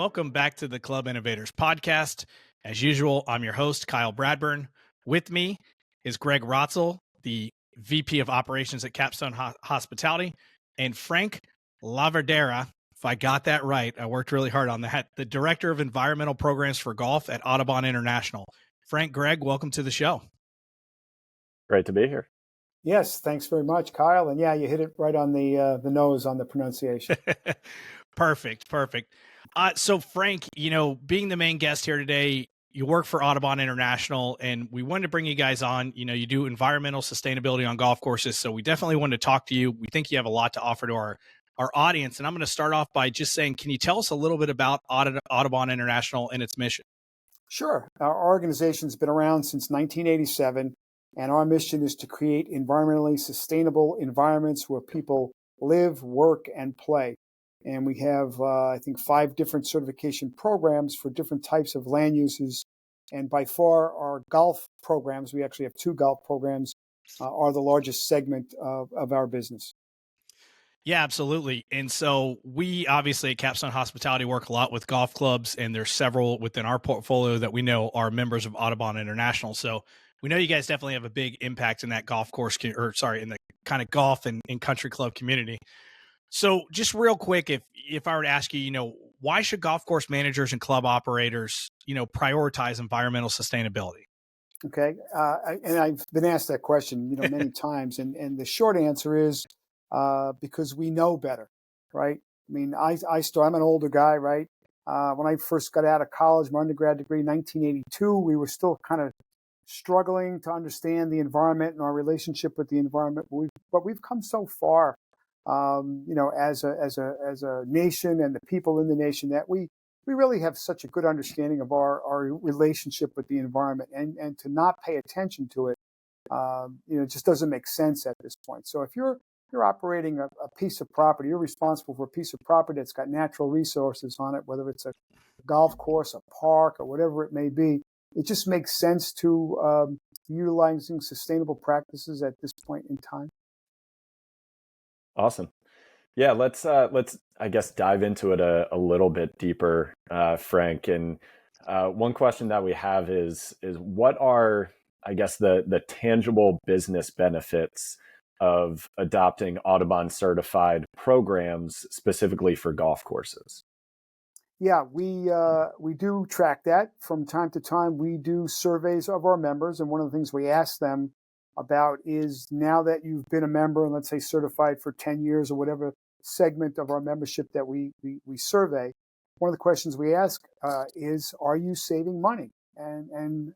welcome back to the Club Innovators Podcast. As usual, I'm your host, Kyle Bradburn. With me is Greg Rotzell, the VP of Operations at Capstone Hospitality, and Frank LaVardera, if I got that right, I worked really hard on that, the Director of Environmental Programs for Golf at Audubon International. Frank, Greg, welcome to the show. Great to be here. Yes, thanks very much, Kyle. And yeah, you hit it right on the nose on the pronunciation. Perfect. So Frank, being the main guest here today, you work for Audubon International, and we wanted to bring you guys on. You do environmental sustainability on golf courses, so we definitely wanted to talk to you. We think you have a lot to offer to our audience, and I'm going to start off by just saying, can you tell us a little bit about Audubon International and its mission? Sure. Our organization's been around since 1987, and our mission is to create environmentally sustainable environments where people live, work, and play. And we have, I think, 5 different certification programs for different types of land uses. And by far, our golf programs, we actually have 2 golf programs, are the largest segment of our business. Yeah, absolutely. And so we obviously at Capstone Hospitality work a lot with golf clubs, and there's several within our portfolio that we know are members of Audubon International. So we know you guys definitely have a big impact in that golf course, in the kind of golf and country club community. So just real quick, if I were to ask you, why should golf course managers and club operators, prioritize environmental sustainability? Okay. And I've been asked that question, many times. And the short answer is because we know better, right? I mean, I'm an older guy, right? When I first got out of college, my undergrad degree, 1982, we were still kind of struggling to understand the environment and our relationship with the environment. But we've come so far. As a nation and the people in the nation, that we really have such a good understanding of our relationship with the environment, and to not pay attention to it, it just doesn't make sense at this point. So if you're operating a piece of property, you're responsible for a piece of property that's got natural resources on it, whether it's a golf course, a park, or whatever it may be. It just makes sense to utilizing sustainable practices at this point in time. Awesome. Yeah, let's I guess dive into it a little bit deeper, Frank. And one question that we have is what are, I guess, the tangible business benefits of adopting Audubon-certified programs specifically for golf courses? Yeah, we do track that from time to time. We do surveys of our members, and one of the things we ask them about is, now that you've been a member and let's say certified for 10 years or whatever segment of our membership that we survey, one of the questions we ask is, are you saving money? And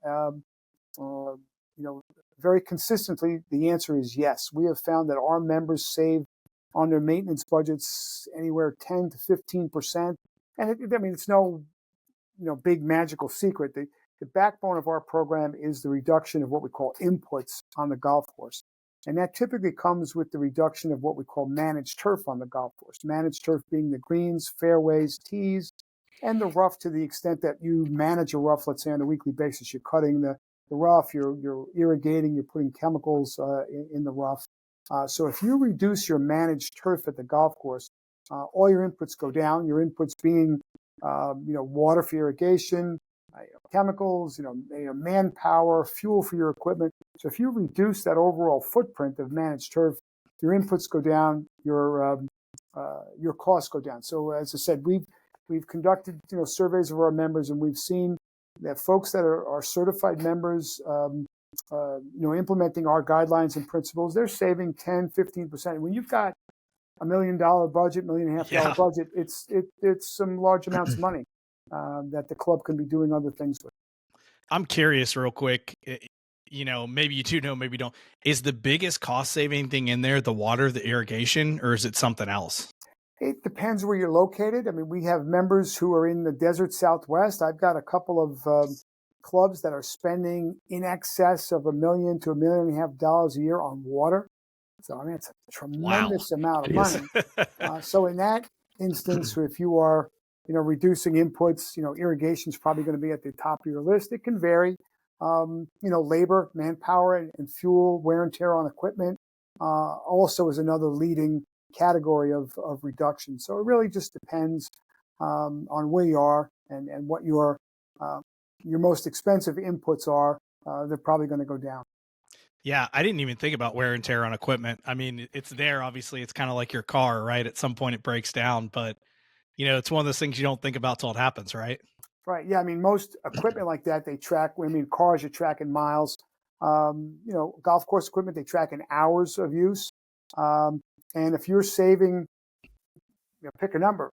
very consistently, the answer is yes. We have found that our members save on their maintenance budgets anywhere 10 to 15%. And it's no big magical secret. The backbone of our program is the reduction of what we call inputs on the golf course. And that typically comes with the reduction of what we call managed turf on the golf course. Managed turf being the greens, fairways, tees, and the rough, to the extent that you manage a rough, let's say on a weekly basis. You're cutting the rough, you're irrigating, you're putting chemicals in the rough. So if you reduce your managed turf at the golf course, all your inputs go down. Your inputs being, water for irrigation, chemicals, manpower, fuel for your equipment. So if you reduce that overall footprint of managed turf, your inputs go down, your costs go down. So as I said, we've conducted surveys of our members, and we've seen that folks that are certified members, implementing our guidelines and principles, they're saving 10, 15%. When you've got $1 million budget, $1.5 million budget, it's some large amounts of money that the club can be doing other things with. I'm curious real quick, maybe you do know, maybe you don't. Is the biggest cost saving thing in there the water, the irrigation, or is it something else? It depends where you're located. I mean, we have members who are in the desert Southwest. I've got a couple of clubs that are spending in excess of $1 million to $1.5 million a year on water. So it's a tremendous amount of money. So in that instance, if you are, reducing inputs, irrigation is probably going to be at the top of your list. It can vary. Labor, manpower, and fuel, wear and tear on equipment also is another leading category of reduction. So it really just depends on where you are and what your most expensive inputs are, they're probably going to go down. Yeah, I didn't even think about wear and tear on equipment. I mean, it's there. Obviously, it's kind of like your car, right? At some point, it breaks down, but it's one of those things you don't think about till it happens, right? Right. Yeah. I mean, most equipment like that, they track, I mean, cars are tracking miles. Golf course equipment, they track in hours of use. And if you're saving, pick a number,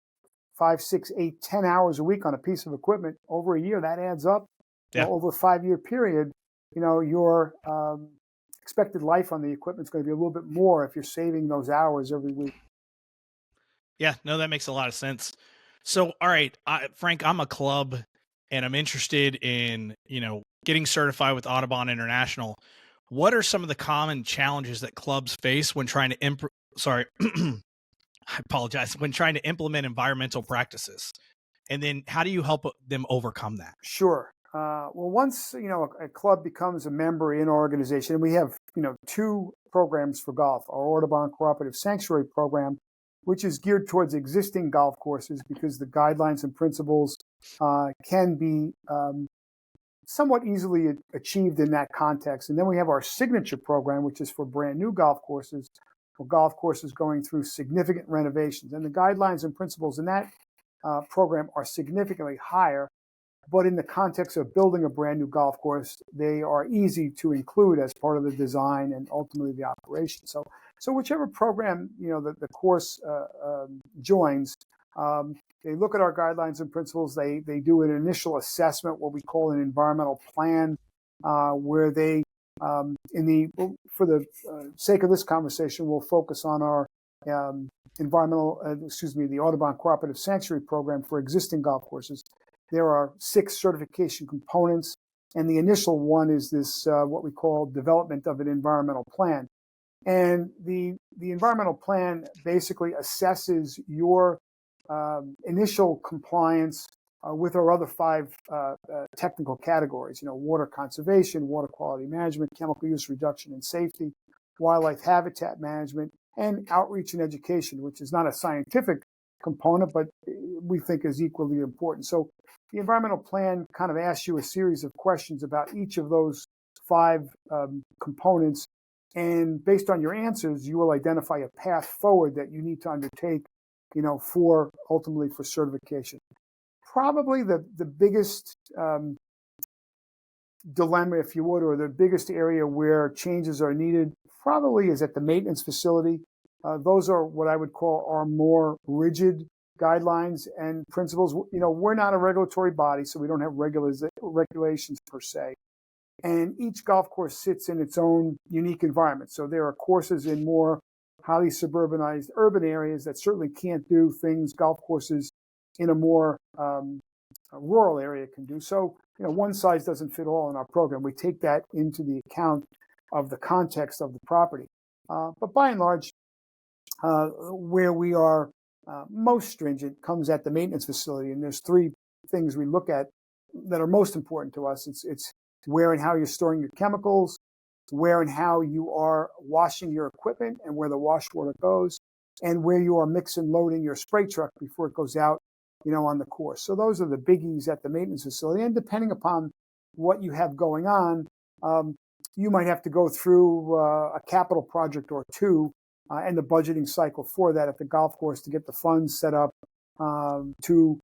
5, 6, 8, 10 hours a week on a piece of equipment over a year, that adds up. Yeah. Over a 5-year period, your expected life on the equipment is going to be a little bit more if you're saving those hours every week. Yeah, no, that makes a lot of sense. So, all right, Frank, I'm a club and I'm interested in, getting certified with Audubon International. What are some of the common challenges that clubs face when trying to I apologize, when trying to implement environmental practices? And then how do you help them overcome that? Sure. Well, once, a club becomes a member in our organization, and we have, 2 programs for golf, our Audubon Cooperative Sanctuary Program, which is geared towards existing golf courses because the guidelines and principles can be somewhat easily achieved in that context. And then we have our signature program, which is for brand new golf courses, or golf courses going through significant renovations. And the guidelines and principles in that program are significantly higher. But in the context of building a brand new golf course, they are easy to include as part of the design and ultimately the operation. So whichever program the course joins, they look at our guidelines and principles. They do an initial assessment, what we call an environmental plan, where they for the sake of this conversation, we'll focus on our the Audubon Cooperative Sanctuary Program for existing golf courses. There are 6 certification components, and the initial one is this what we call development of an environmental plan. And the environmental plan basically assesses your initial compliance with our other 5 technical categories, water conservation, water quality management, chemical use reduction and safety, wildlife habitat management, and outreach and education, which is not a scientific component, but we think is equally important. So the environmental plan kind of asks you a series of questions about each of those 5 components. And based on your answers, you will identify a path forward that you need to undertake, ultimately for certification. Probably the biggest dilemma, if you would, or the biggest area where changes are needed probably is at the maintenance facility. Those are what I would call our more rigid guidelines and principles. We're not a regulatory body, so we don't have regulations per se. And each golf course sits in its own unique environment. So there are courses in more highly suburbanized urban areas that certainly can't do things golf courses in a more rural area can do. So, one size doesn't fit all in our program. We take that into the account of the context of the property. But by and large, where we are most stringent comes at the maintenance facility. And there's 3 things we look at that are most important to us. It's where and how you're storing your chemicals, where and how you are washing your equipment and where the wash water goes, and where you are mixing and loading your spray truck before it goes out, on the course. So those are the biggies at the maintenance facility. And depending upon what you have going on, you might have to go through a capital project or 2 and the budgeting cycle for that at the golf course to get the funds set up to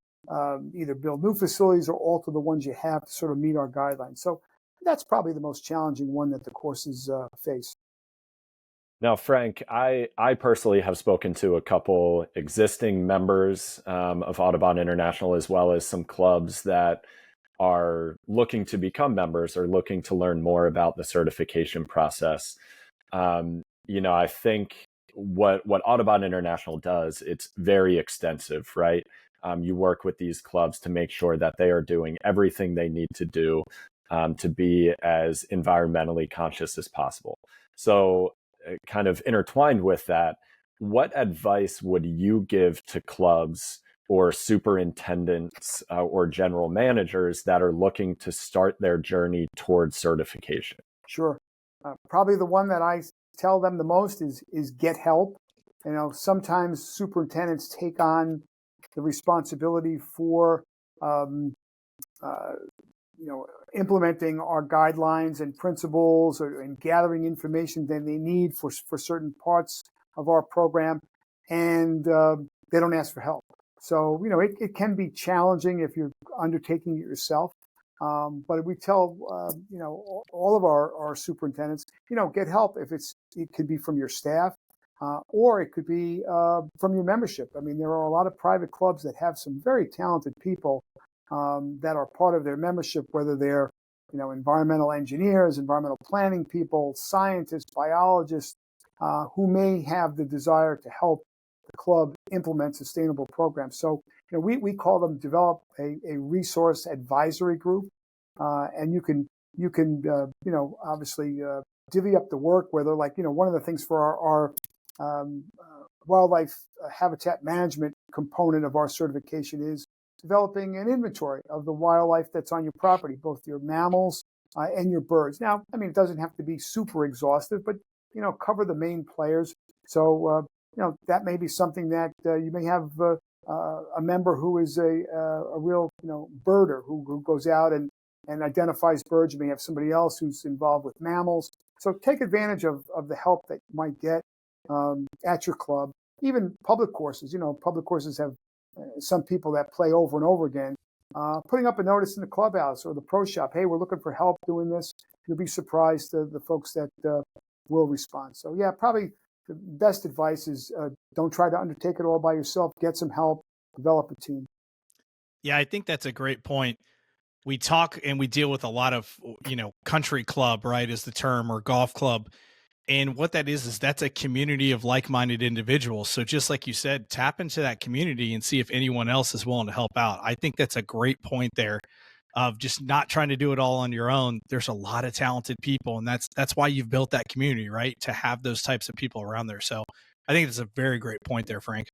either build new facilities or alter the ones you have to sort of meet our guidelines. So that's probably the most challenging one that the courses face. Now, Frank, I personally have spoken to a couple existing members of Audubon International, as well as some clubs that are looking to become members or looking to learn more about the certification process. I think what Audubon International does, it's very extensive, right? You work with these clubs to make sure that they are doing everything they need to do to be as environmentally conscious as possible. So kind of intertwined with that, what advice would you give to clubs or superintendents or general managers that are looking to start their journey towards certification? Sure. Probably the one that I tell them the most is get help. Sometimes superintendents take on the responsibility for implementing our guidelines and principles and gathering information that they need for certain parts of our program, and they don't ask for help. So, it can be challenging if you're undertaking it yourself. But we tell, all of our superintendents, get help if it could be from your staff, or it could be from your membership. I mean, there are a lot of private clubs that have some very talented people that are part of their membership, whether they're, environmental engineers, environmental planning people, scientists, biologists, who may have the desire to help the club implement sustainable programs. So, we call them develop a resource advisory group, and you can obviously divvy up the work. Whether one of the things for our wildlife habitat management component of our certification is developing an inventory of the wildlife that's on your property, both your mammals and your birds. Now, I mean, it doesn't have to be super exhaustive, but cover the main players. So that may be something that you may have a member who is a real birder who goes out and identifies birds. You may have somebody else who's involved with mammals. So take advantage of the help that you might get at your club. Even public courses. Public courses have some people that play over and over again. Putting up a notice in the clubhouse or the pro shop, hey, we're looking for help doing this. You'll be surprised the folks that will respond. So yeah, probably the best advice is don't try to undertake it all by yourself. Get some help, develop a team. Yeah, I think that's a great point. We talk and we deal with a lot of, country club, right, is the term, or golf club. And what that is that's a community of like-minded individuals. So just like you said, tap into that community and see if anyone else is willing to help out. I think that's a great point there of just not trying to do it all on your own. There's a lot of talented people, and that's why you've built that community, right? To have those types of people around there. So I think it's a very great point there, Frank.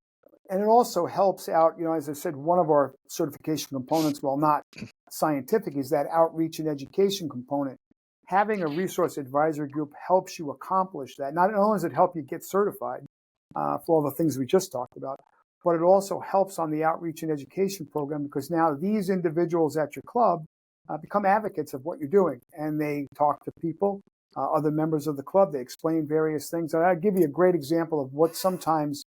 And it also helps out, as I said, one of our certification components, while not scientific, is that outreach and education component. Having a resource advisory group helps you accomplish that. Not only does it help you get certified for all the things we just talked about, but it also helps on the outreach and education program, because now these individuals at your club become advocates of what you're doing, and they talk to people, other members of the club. They explain various things. And I'll give you a great example of what sometimes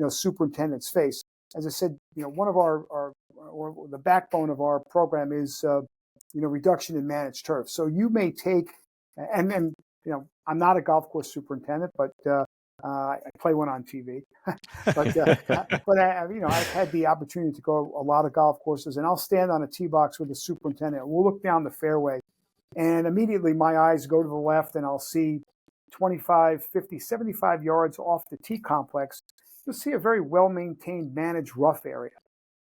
superintendents face. As I said, one of our or the backbone of our program is reduction in managed turf. So you may take, and I'm not a golf course superintendent, but I play one on TV. but I've had the opportunity to go a lot of golf courses, and I'll stand on a tee box with the superintendent. And we'll look down the fairway, and immediately my eyes go to the left, and I'll see 25, 50, 75 yards off the tee complex. You'll see a very well-maintained, managed rough area.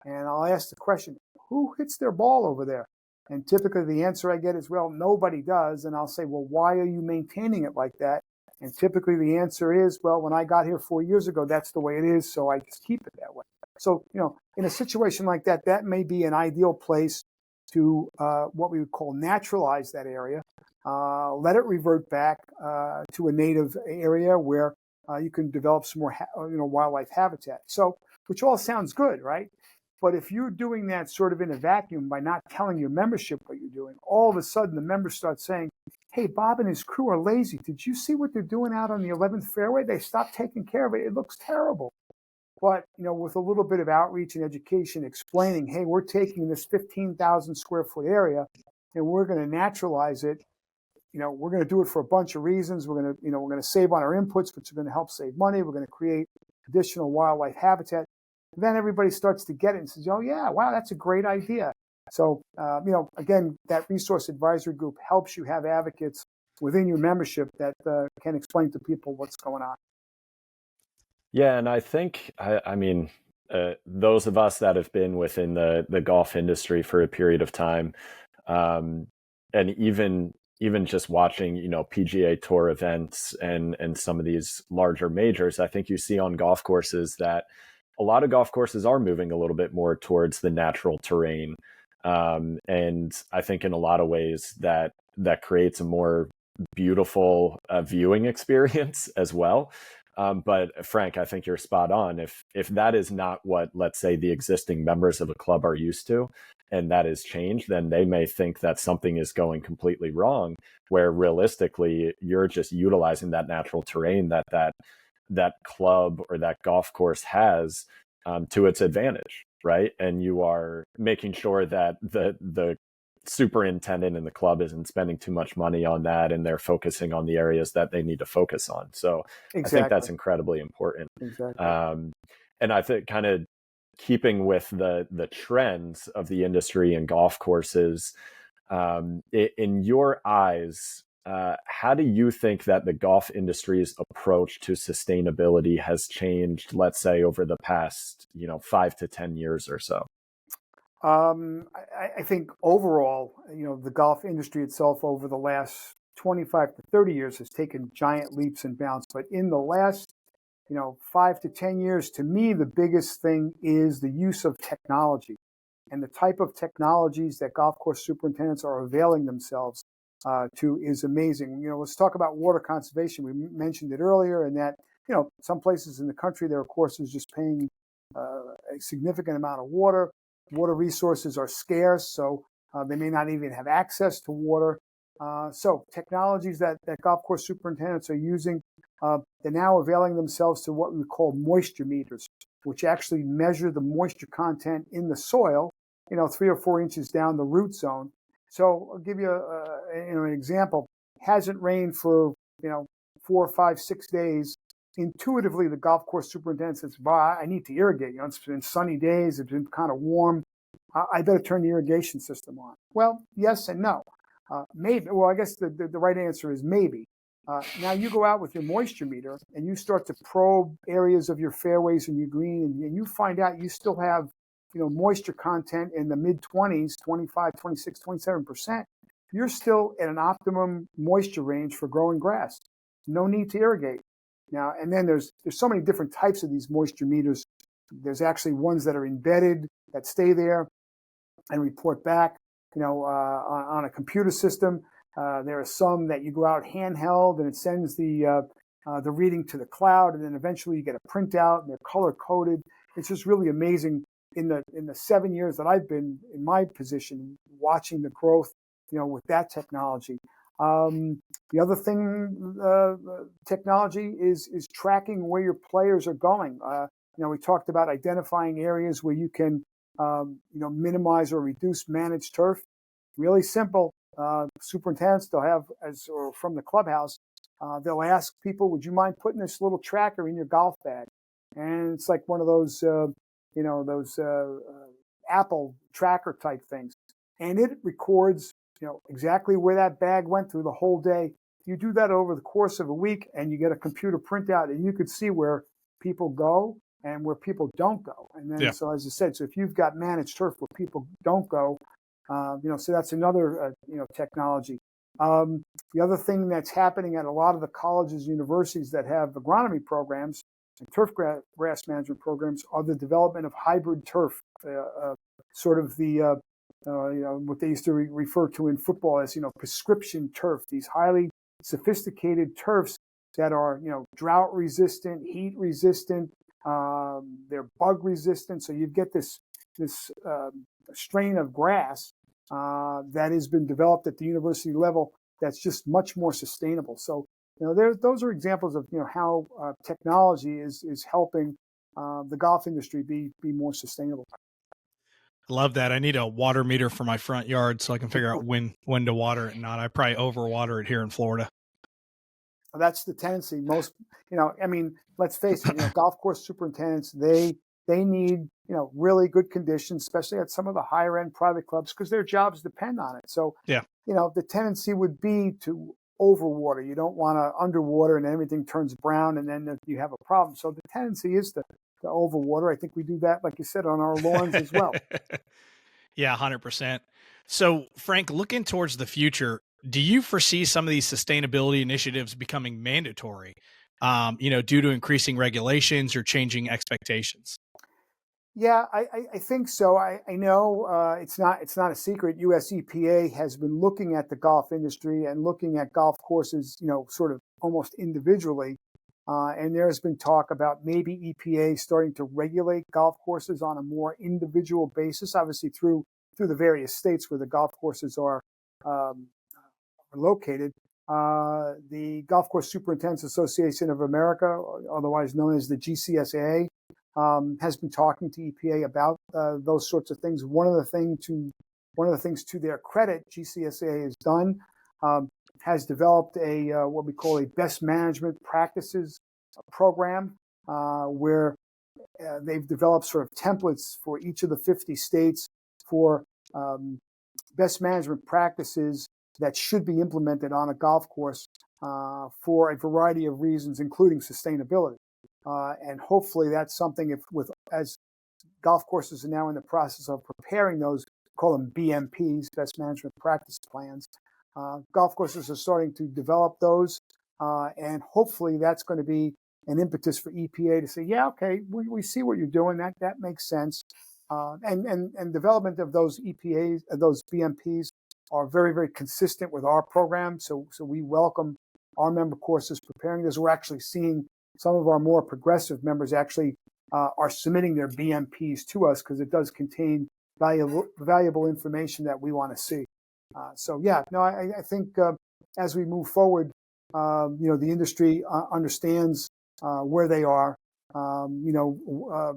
And I'll ask the question, who hits their ball over there? And typically the answer I get is, well, nobody does. And I'll say, well, why are you maintaining it like that? And typically the answer is, well, when I got here 4 years ago, that's the way it is, so I just keep it that way. So, in a situation like that, that may be an ideal place to what we would call naturalize that area, let it revert back to a native area where you can develop some more wildlife habitat. So, which all sounds good, right? But if you're doing that sort of in a vacuum by not telling your membership what you're doing, all of a sudden the members start saying, hey, Bob and his crew are lazy. Did you see what they're doing out on the 11th fairway? They stopped taking care of it. It looks terrible. But, with a little bit of outreach and education explaining, hey, we're taking this 15,000 square foot area and we're going to naturalize it. We're going to do it for a bunch of reasons. We're going to save on our inputs, which are going to help save money. We're going to create additional wildlife habitat. Then everybody starts to get it and says, oh, yeah, wow, that's a great idea. So, again, that resource advisory group helps you have advocates within your membership that can explain to people what's going on. Yeah, and I think, those of us that have been within the golf industry for a period of time, and even just watching, PGA Tour events and some of these larger majors, I think you see on golf courses that a lot of golf courses are moving a little bit more towards the natural terrain. And I think in a lot of ways that creates a more beautiful viewing experience as well. But Frank, I think you're spot on. If that is not what, let's say, the existing members of a club are used to, and that is changed, then they may think that something is going completely wrong, where realistically you're just utilizing that natural terrain that club or that golf course has to its advantage, right? And you are making sure that the superintendent in the club isn't spending too much money on that, and they're focusing on the areas that they need to focus on. So I think that's incredibly important. Exactly. And I think, kind of keeping with the trends of the industry and golf courses, in your eyes, how do you think that the golf industry's approach to sustainability has changed, let's say, over the past 5 to 10 years or so? I think overall, the golf industry itself over the last 25 to 30 years has taken giant leaps and bounds. But in the last, 5 to 10 years, to me, the biggest thing is the use of technology and the type of technologies that golf course superintendents are availing themselves to is amazing. Let's talk about water conservation. We mentioned it earlier, and that, some places in the country, there are courses just paying a significant amount of water. Water resources are scarce, so they may not even have access to water. So technologies that golf course superintendents are using, they're now availing themselves to what we call moisture meters, which actually measure the moisture content in the soil, 3 or 4 inches down the root zone. So I'll give you an example. Hasn't rained for 4, 5, 6 days. Intuitively, the golf course superintendent says, I need to irrigate. It's been sunny days. It's been kind of warm. I better turn the irrigation system on. Well, yes and no. Maybe. Well, I guess the right answer is maybe. Now you go out with your moisture meter and you start to probe areas of your fairways and your green, and you find out you still have, moisture content in the mid-20s, 25, 26, 27%. You're still at an optimum moisture range for growing grass. No need to irrigate. Now, and then there's so many different types of these moisture meters. There's actually ones that are embedded that stay there and report back, on a computer system. There are some that you go out handheld and it sends the reading to the cloud, and then eventually you get a printout and they're color coded. It's just really amazing. In the 7 years that I've been in my position, watching the growth, with that technology. The other thing, technology is tracking where your players are going. We talked about identifying areas where you can, minimize or reduce managed turf. Really simple. Superintendents, they'll have, or from the clubhouse, they'll ask people, would you mind putting this little tracker in your golf bag? And it's like one of those, Apple tracker type things. And it records exactly where that bag went through the whole day. You do that over the course of a week and you get a computer printout, and you could see where people go and where people don't go. And then, So as I said, so if you've got managed turf where people don't go, so that's another, technology. The other thing that's happening at a lot of the colleges, universities that have agronomy programs and turf grass management programs are the development of hybrid turf, sort of the what they used to refer to in football as, prescription turf, these highly sophisticated turfs that are, drought resistant, heat resistant, they're bug resistant. So you get this strain of grass that has been developed at the university level that's just much more sustainable. So, those are examples of, how technology is helping the golf industry be more sustainable. Love that. I need a water meter for my front yard so I can figure out when to water it and not. I probably overwater it here in Florida. That's the tendency. Most, let's face it, golf course superintendents, they need, really good conditions, especially at some of the higher end private clubs, because their jobs depend on it. So, the tendency would be to overwater. You don't want to underwater and everything turns brown and then you have a problem. So the tendency is to overwater. I think we do that, like you said, on our lawns as well. Yeah, 100%. So, Frank, looking towards the future, do you foresee some of these sustainability initiatives becoming mandatory, due to increasing regulations or changing expectations? Yeah, I think so. I know it's not a secret. US EPA has been looking at the golf industry and looking at golf courses, sort of almost individually. And there's been talk about maybe EPA starting to regulate golf courses on a more individual basis, obviously through the various states where the golf courses are located. The Golf Course Superintendents Association of America, otherwise known as the GCSAA, has been talking to EPA about those sorts of things. One of the things to their credit, GCSAA has done, has developed a what we call a best management practices program, where they've developed sort of templates for each of the 50 states for best management practices that should be implemented on a golf course for a variety of reasons, including sustainability. And hopefully that's something, as golf courses are now in the process of preparing those, call them BMPs, best management practice plans. Golf courses are starting to develop those, and hopefully that's going to be an impetus for EPA to say, yeah, okay, we see what you're doing. That makes sense. And development of those EPAs, those BMPs, are very, very consistent with our program. So we welcome our member courses preparing this. We're actually seeing some of our more progressive members actually are submitting their BMPs to us because it does contain valuable information that we want to see. I think as we move forward, the industry understands where they are. Water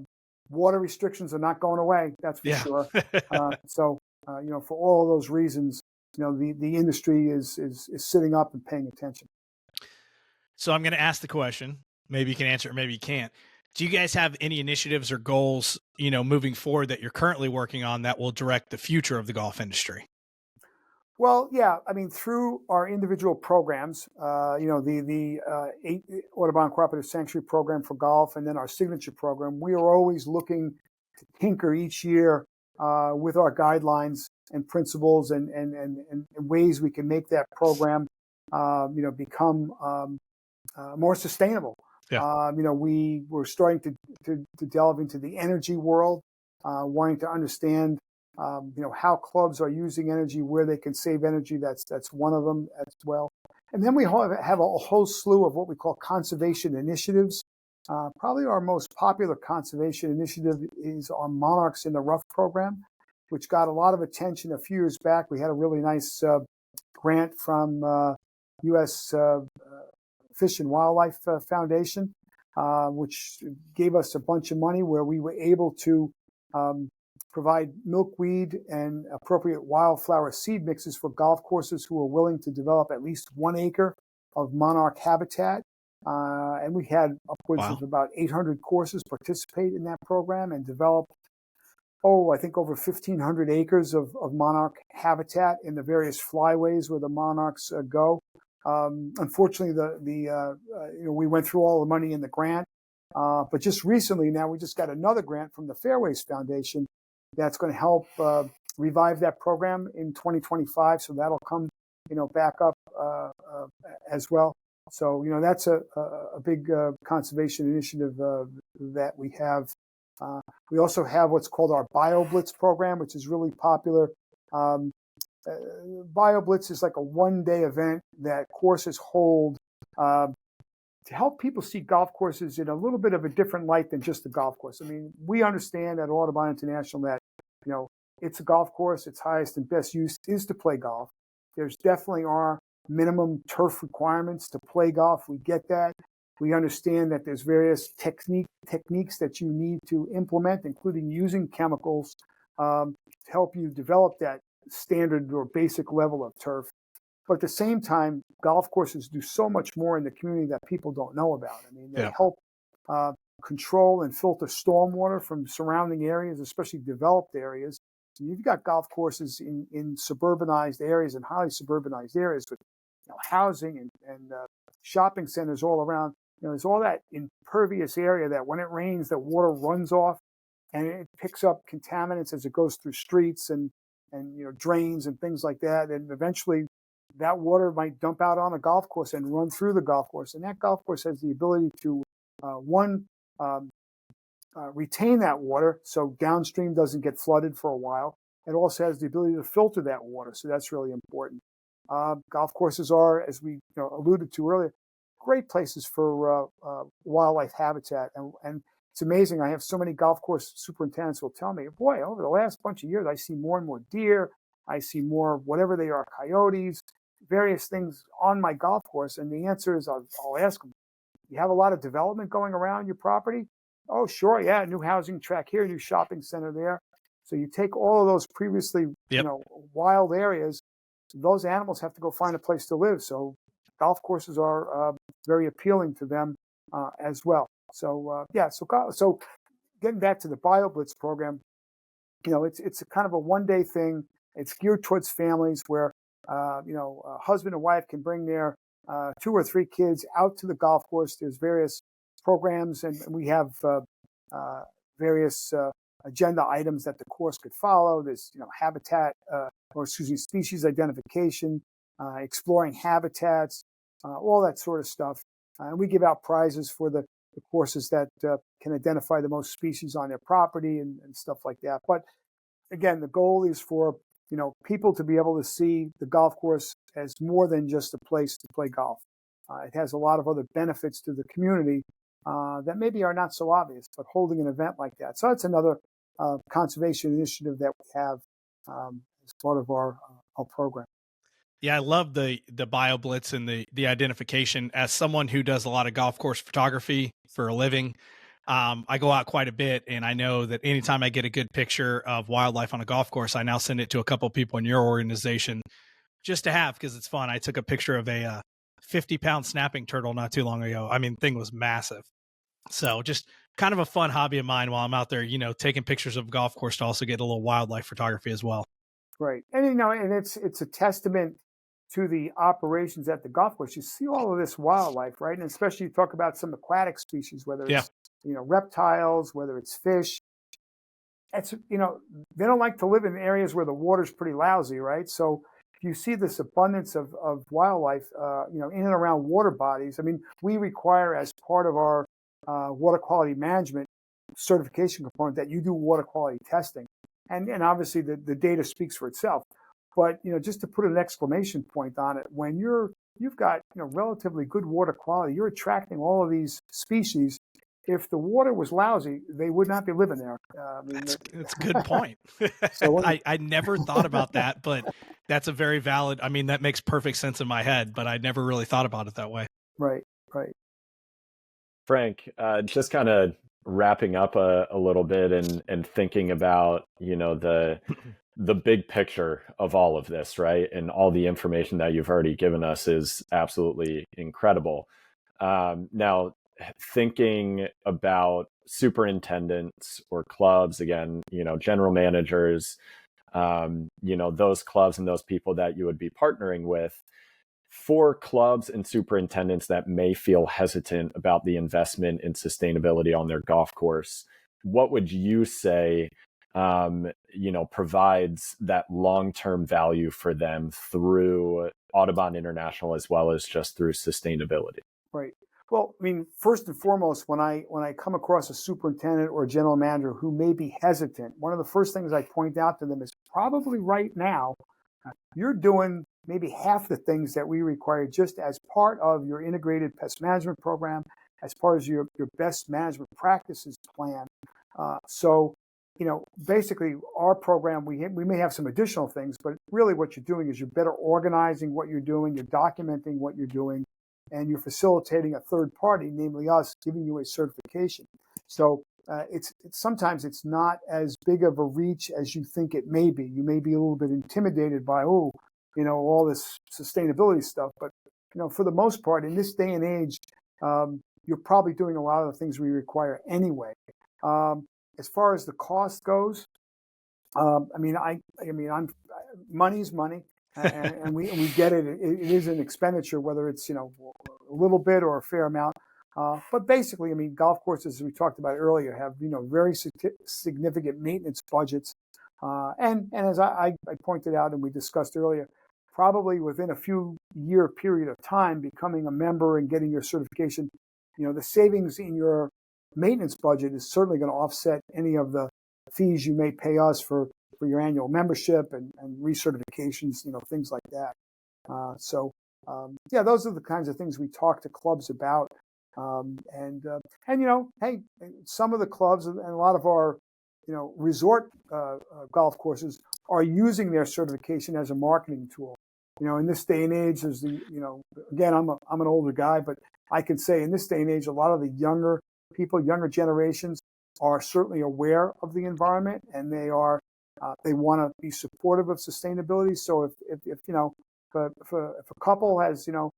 restrictions are not going away. That's for sure. For all of those reasons, the industry is sitting up and paying attention. So I'm going to ask the question. Maybe you can answer it, maybe you can't. Do you guys have any initiatives or goals, moving forward that you're currently working on that will direct the future of the golf industry? Well, yeah, I mean, through our individual programs, the Audubon Cooperative Sanctuary Program for golf, and then our signature program, we are always looking to tinker each year with our guidelines and principles and ways we can make that program, become more sustainable. Yeah. We were starting to delve into the energy world, wanting to understand how clubs are using energy, where they can save energy. That's one of them as well. And then we have a whole slew of what we call conservation initiatives. Probably our most popular conservation initiative is our Monarchs in the Rough program, which got a lot of attention a few years back. We had a really nice grant from U.S. Fish and Wildlife Foundation, which gave us a bunch of money where we were able to provide milkweed and appropriate wildflower seed mixes for golf courses who are willing to develop at least 1 acre of monarch habitat. And we had upwards of about 800 courses participate in that program and develop, I think over 1,500 acres of monarch habitat in the various flyways where the monarchs go. Unfortunately, we went through all the money in the grant, but just recently now we just got another grant from the Fairways Foundation that's going to help revive that program in 2025. So that'll come, back up as well. So that's a big conservation initiative that we have. We also have what's called our BioBlitz program, which is really popular. BioBlitz is like a one-day event that courses hold to help people see golf courses in a little bit of a different light than just a golf course. I mean, we understand at Audubon International that, it's a golf course. Its highest and best use is to play golf. There's definitely are minimum turf requirements to play golf. We get that. We understand that there's various techniques that you need to implement, including using chemicals to help you develop that standard or basic level of turf. But at the same time, golf courses do so much more in the community that people don't know about. I mean, they help control and filter stormwater from surrounding areas, especially developed areas. So you've got golf courses in suburbanized areas and highly suburbanized areas with housing and shopping centers all around. There's all that impervious area that when it rains, the water runs off and it picks up contaminants as it goes through streets and drains and things like that. And eventually that water might dump out on a golf course and run through the golf course. And that golf course has the ability to, retain that water so downstream doesn't get flooded for a while. It also has the ability to filter that water. So that's really important. Golf courses are, as we alluded to earlier, great places for wildlife habitat. And it's amazing. I have so many golf course superintendents will tell me, boy, over the last bunch of years, I see more and more deer. I see more, whatever they are, coyotes, various things on my golf course. And the answer is, I'll ask them, you have a lot of development going around your property? Oh, sure. Yeah. New housing track here, new shopping center there. So you take all of those previously, Yep. wild areas, those animals have to go find a place to live. So golf courses are very appealing to them as well. So so getting back to the BioBlitz program, it's a kind of a one-day thing. It's geared towards families where a husband and wife can bring their 2 or 3 kids out to the golf course. There's various programs, and we have various agenda items that the course could follow. There's habitat, species identification, exploring habitats, all that sort of stuff. And we give out prizes for the courses that can identify the most species on their property and stuff like that. But again, the goal is for people to be able to see the golf course as more than just a place to play golf. It has a lot of other benefits to the community that maybe are not so obvious, but holding an event like that. So that's another conservation initiative that we have as part of our program. Yeah, I love the BioBlitz and the identification. As someone who does a lot of golf course photography for a living, I go out quite a bit, and I know that anytime I get a good picture of wildlife on a golf course, I now send it to a couple of people in your organization just to have, because it's fun. I took a picture of a 50-pound snapping turtle not too long ago. I mean, the thing was massive. So just kind of a fun hobby of mine while I'm out there, taking pictures of golf course to also get a little wildlife photography as well. Right. And, and it's a testament to the operations at the golf course. You see all of this wildlife, right? And especially you talk about some aquatic species, whether it's, reptiles, whether it's fish. It's, they don't like to live in areas where the water's pretty lousy, right? So you see this abundance of wildlife, in and around water bodies. I mean, we require as part of our water quality management certification component that you do water quality testing. And obviously the data speaks for itself. But, just to put an exclamation point on it, when you've got, relatively good water quality, you're attracting all of these species. If the water was lousy, they would not be living there. That's a good point. So I never thought about that, but that's a very valid, that makes perfect sense in my head, but I never really thought about it that way. Right. Frank, just kind of wrapping up a little bit and thinking about, the big picture of all of this, right? And all the information that you've already given us is absolutely incredible. Now, thinking about superintendents or clubs, again, general managers, those clubs and those people that you would be partnering with, for clubs and superintendents that may feel hesitant about the investment in sustainability on their golf course, what would you say provides that long-term value for them through Audubon International as well as just through sustainability? Right. Well, first and foremost, when I come across a superintendent or a general manager who may be hesitant, one of the first things I point out to them is probably right now, you're doing maybe half the things that we require just as part of your integrated pest management program, as part of your best management practices plan. So basically our program, we may have some additional things, but really what you're doing is you're better organizing what you're doing, you're documenting what you're doing, and you're facilitating a third party, namely us, giving you a certification. So sometimes it's not as big of a reach as you think it may be. You may be a little bit intimidated by, all this sustainability stuff. But, for the most part, in this day and age, you're probably doing a lot of the things we require anyway. As far as the cost goes, money's money, and we get it. It is an expenditure, whether it's a little bit or a fair amount. But basically, golf courses, as we talked about earlier, have very significant maintenance budgets, and as I pointed out and we discussed earlier, probably within a few year period of time, becoming a member and getting your certification, the savings in your maintenance budget is certainly going to offset any of the fees you may pay us for your annual membership and recertifications, things like that. So yeah, those are the kinds of things we talk to clubs about. And hey, some of the clubs and a lot of our, resort golf courses are using their certification as a marketing tool. In this day and age, there's again, I'm an older guy, but I can say in this day and age, a lot of the younger people, younger generations are certainly aware of the environment, and they want to be supportive of sustainability. So if a couple has, 2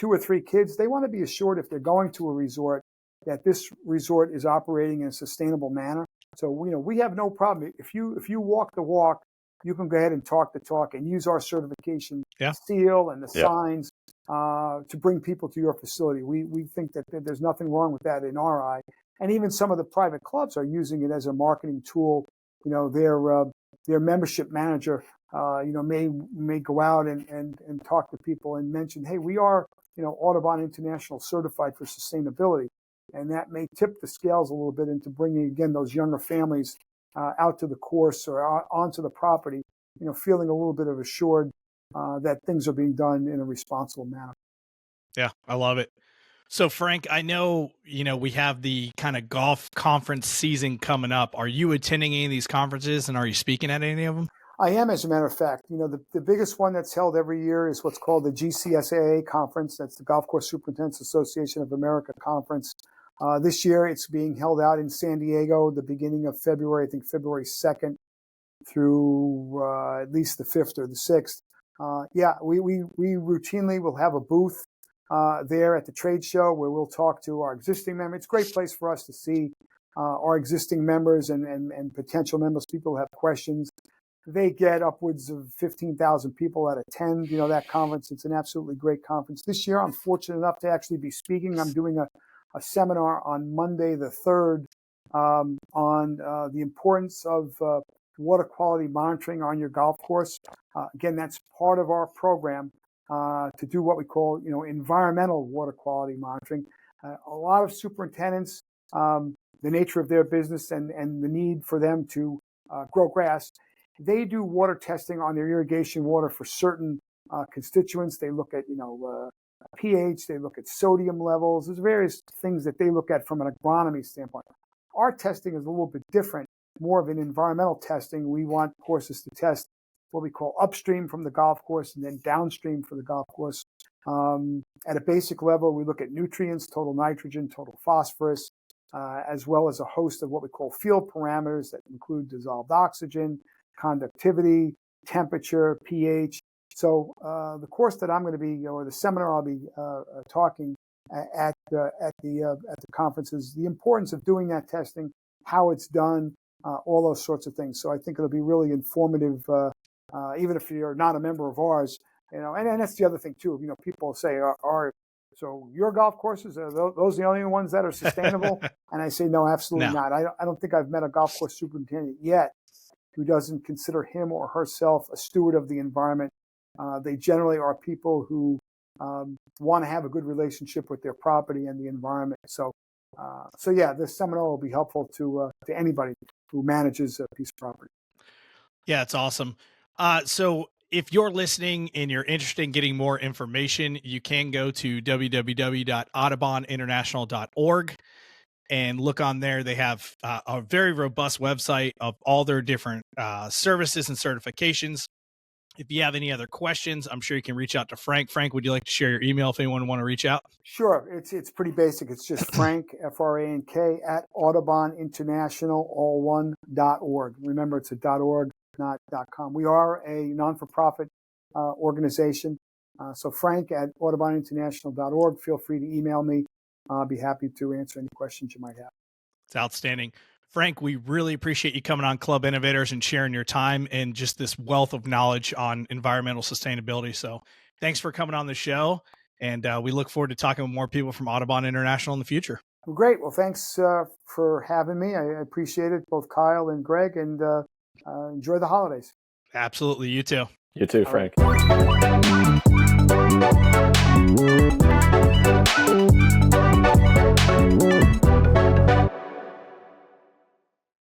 or 3 kids, they want to be assured if they're going to a resort that this resort is operating in a sustainable manner. So, we have no problem. If you walk the walk, you can go ahead and talk the talk and use our certification seal and the signs to bring people to your facility. We think that there's nothing wrong with that in our eye. And even some of the private clubs are using it as a marketing tool. Their membership manager, may go out and talk to people and mention, hey, we are, Audubon International certified for sustainability. And that may tip the scales a little bit into bringing, again, those younger families out to the course or onto the property, feeling a little bit of assured that things are being done in a responsible manner. Yeah, I love it. So, Frank, I know, we have the kind of golf conference season coming up. Are you attending any of these conferences, and are you speaking at any of them? I am, as a matter of fact. The biggest one that's held every year is what's called the GCSAA conference. That's the Golf Course Superintendents Association of America conference. This year, it's being held out in San Diego, the beginning of February, I think February 2nd through at least the 5th or the 6th. We routinely will have a booth there at the trade show where we'll talk to our existing members. It's a great place for us to see our existing members and potential members. People have questions. They get upwards of 15,000 people that attend, that conference. It's an absolutely great conference. This year, I'm fortunate enough to actually be speaking. I'm doing a seminar on Monday the 3rd on the importance of water quality monitoring on your golf course. Again, that's part of our program to do what we call, environmental water quality monitoring. A lot of superintendents, the nature of their business and the need for them to grow grass, they do water testing on their irrigation water for certain constituents. They look at, pH, they look at sodium levels. There's various things that they look at from an agronomy standpoint. Our testing is a little bit different, more of an environmental testing. We want courses to test what we call upstream from the golf course and then downstream for the golf course. At a basic level, we look at nutrients, total nitrogen, total phosphorus, as well as a host of what we call field parameters that include dissolved oxygen, conductivity, temperature, pH. So the course that I'm going to be, or the seminar I'll be talking at the conference is the importance of doing that testing, how it's done, all those sorts of things. So I think it'll be really informative, even if you're not a member of ours. And that's the other thing too. People say, so your golf courses, are those the only ones that are sustainable? And I say, no, absolutely not. I don't think I've met a golf course superintendent yet who doesn't consider him or herself a steward of the environment. They generally are people who want to have a good relationship with their property and the environment. So this seminar will be helpful to anybody who manages a piece of property. Yeah, it's awesome. So if you're listening and you're interested in getting more information, you can go to www.audubon-international.org and look on there. They have a very robust website of all their different services and certifications. If you have any other questions, I'm sure you can reach out to Frank. Frank, would you like to share your email if anyone want to reach out? Sure. It's pretty basic. It's just Frank, Frank, at Audubon International, all one, .org. Remember, it's a .org, not .com. We are a non-for-profit organization. So Frank at AudubonInternational.org. Feel free to email me. I'll be happy to answer any questions you might have. It's outstanding. Frank, we really appreciate you coming on Club Innovators and sharing your time and just this wealth of knowledge on environmental sustainability. So thanks for coming on the show. And we look forward to talking with more people from Audubon International in the future. Well, great. Well, thanks for having me. I appreciate it, both Kyle and Greg, and enjoy the holidays. Absolutely. You too. You too, Frank. Right.